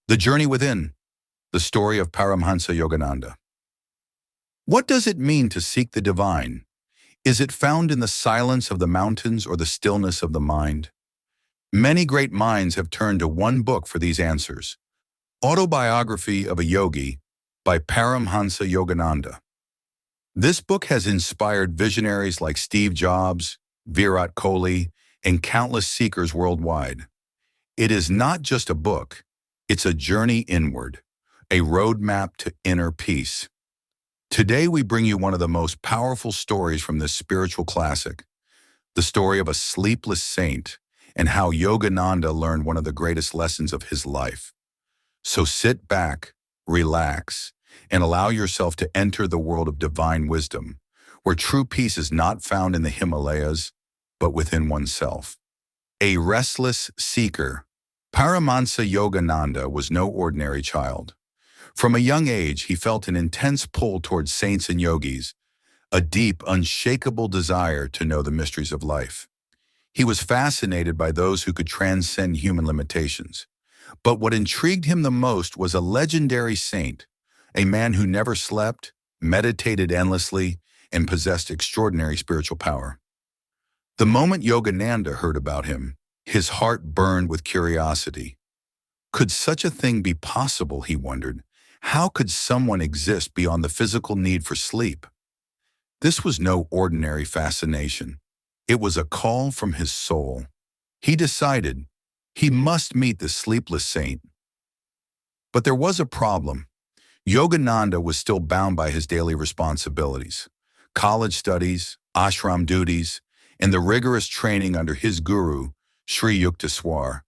The Journey Within, the story of Paramhansa Yogananda. What does it mean to seek the divine? Is it found in the silence of the mountains or the stillness of the mind? Many great minds have turned to one book for these answers. Autobiography of a Yogi by Paramhansa Yogananda. This book has inspired visionaries like Steve Jobs, Virat Kohli, and countless seekers worldwide. It is not just a book, it's a journey inward, a roadmap to inner peace. Today we bring you one of the most powerful stories from this spiritual classic, the story of a sleepless saint and how Yogananda learned one of the greatest lessons of his life. So sit back, relax, and allow yourself to enter the world of divine wisdom, where true peace is not found in the Himalayas, but within oneself. A restless seeker, Paramhansa Yogananda was no ordinary child. From a young age, he felt an intense pull towards saints and yogis, a deep, unshakable desire to know the mysteries of life. He was fascinated by those who could transcend human limitations. But what intrigued him the most was a legendary saint, a man who never slept, meditated endlessly, and possessed extraordinary spiritual power. The moment Yogananda heard about him, his heart burned with curiosity. Could such a thing be possible, he wondered? How could someone exist beyond the physical need for sleep? This was no ordinary fascination. It was a call from his soul. He decided he must meet the sleepless saint. But there was a problem. Yogananda was still bound by his daily responsibilities, college studies, ashram duties, and the rigorous training under his guru, Sri Yukteswar.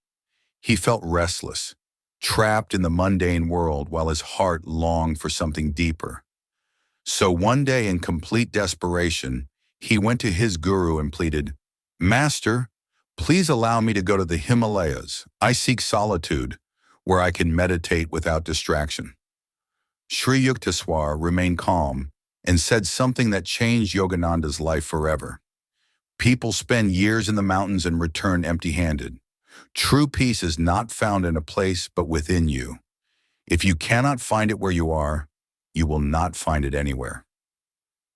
He felt restless, trapped in the mundane world while his heart longed for something deeper. So one day, in complete desperation, he went to his guru and pleaded, "Master, please allow me to go to the Himalayas. I seek solitude, where I can meditate without distraction." Sri Yukteswar remained calm and said something that changed Yogananda's life forever. People spend years in the mountains and return empty-handed. True peace is not found in a place but within you. If you cannot find it where you are, you will not find it anywhere.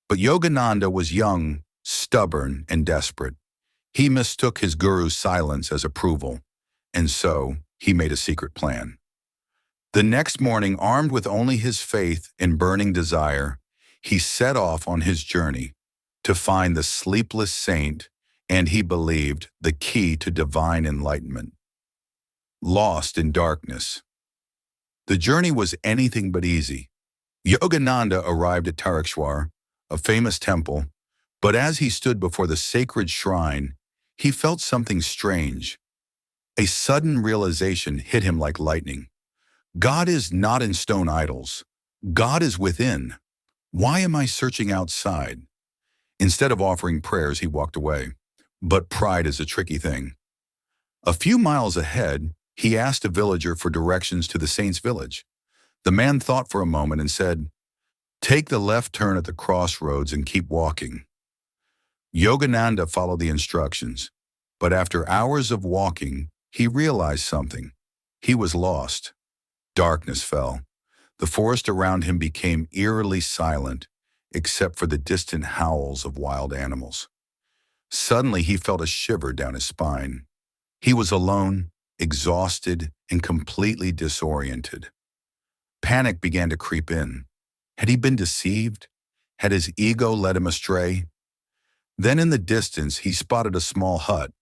But Yogananda was young, stubborn, and desperate. He mistook his guru's silence as approval, and so he made a secret plan. The next morning, armed with only his faith and burning desire, he set off on his journey to find the sleepless saint, and he believed the key to divine enlightenment. Lost in darkness. The journey was anything but easy. Yogananda arrived at Tarakshwar, a famous temple, but as he stood before the sacred shrine, he felt something strange. A sudden realization hit him like lightning. God is not in stone idols. God is within. Why am I searching outside? Instead of offering prayers, he walked away. But pride is a tricky thing. A few miles ahead, he asked a villager for directions to the saint's village. The man thought for a moment and said, "Take the left turn at the crossroads and keep walking." Yogananda followed the instructions, but after hours of walking, he realized something. He was lost. Darkness fell. The forest around him became eerily silent, except for the distant howls of wild animals. Suddenly, he felt a shiver down his spine. He was alone, exhausted, and completely disoriented. Panic began to creep in. Had he been deceived? Had his ego led him astray? Then in the distance, he spotted a small hut.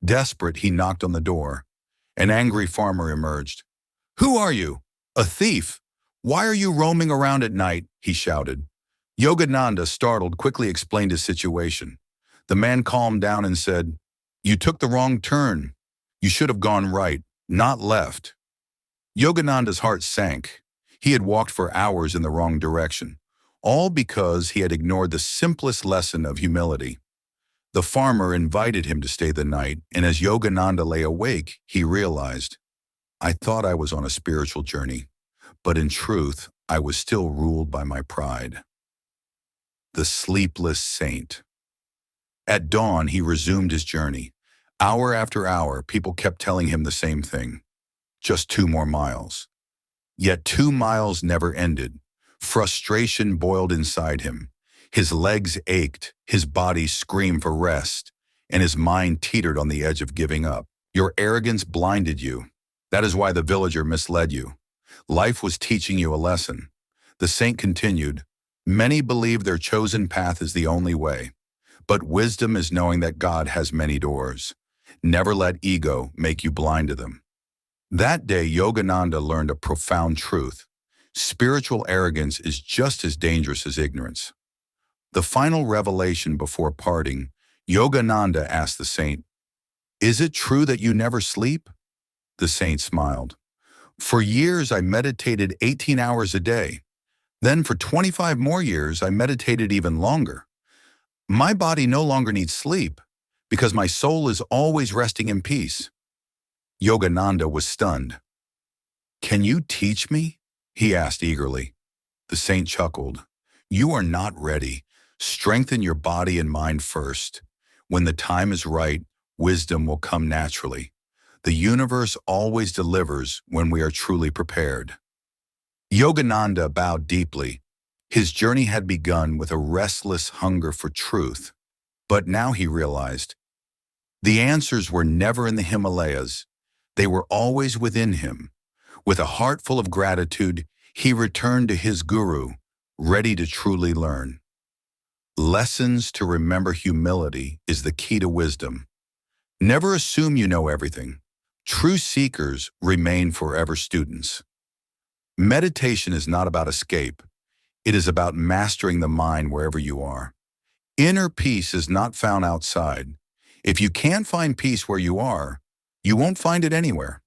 Desperate, he knocked on the door. An angry farmer emerged. "Who are you? A thief? Why are you roaming around at night?" he shouted. Yogananda, startled, quickly explained his situation. The man calmed down and said, "You took the wrong turn. You should have gone right, not left." Yogananda's heart sank. He had walked for hours in the wrong direction, all because he had ignored the simplest lesson of humility. The farmer invited him to stay the night, and as Yogananda lay awake, he realized, "I thought I was on a spiritual journey, but in truth, I was still ruled by my pride." The sleepless saint. At dawn, he resumed his journey. Hour after hour, people kept telling him the same thing. Just 2 more miles. Yet 2 miles never ended. Frustration boiled inside him. His legs ached, his body screamed for rest, and his mind teetered on the edge of giving up. Your arrogance blinded you. That is why the villager misled you. Life was teaching you a lesson. The saint continued, "Many believe their chosen path is the only way, but wisdom is knowing that God has many doors. Never let ego make you blind to them." That day, Yogananda learned a profound truth. Spiritual arrogance is just as dangerous as ignorance. The final revelation before parting, Yogananda asked the saint, "Is it true that you never sleep?" The saint smiled. "For years I meditated 18 hours a day. Then for 25 more years I meditated even longer. My body no longer needs sleep because my soul is always resting in peace." Yogananda was stunned. "Can you teach me?" he asked eagerly. The saint chuckled. "You are not ready. Strengthen your body and mind first. When the time is right, wisdom will come naturally. The universe always delivers when we are truly prepared." Yogananda bowed deeply. His journey had begun with a restless hunger for truth. But now he realized the answers were never in the Himalayas. They were always within him. With a heart full of gratitude, he returned to his guru, ready to truly learn. Lessons to remember: humility is the key to wisdom. Never assume you know everything. True seekers remain forever students. Meditation is not about escape. It is about mastering the mind wherever you are. Inner peace is not found outside. If you can't find peace where you are, you won't find it anywhere.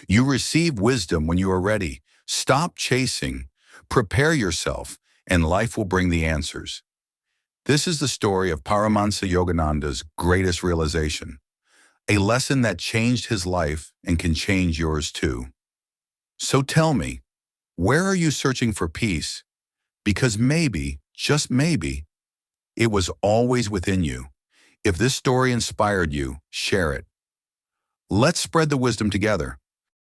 You receive wisdom when you are ready. Stop chasing. Prepare yourself, and life will bring the answers. This is the story of Paramhansa Yogananda's greatest realization, a lesson that changed his life and can change yours too. So tell me, where are you searching for peace? Because maybe, just maybe, it was always within you. If this story inspired you, share it. Let's spread the wisdom together.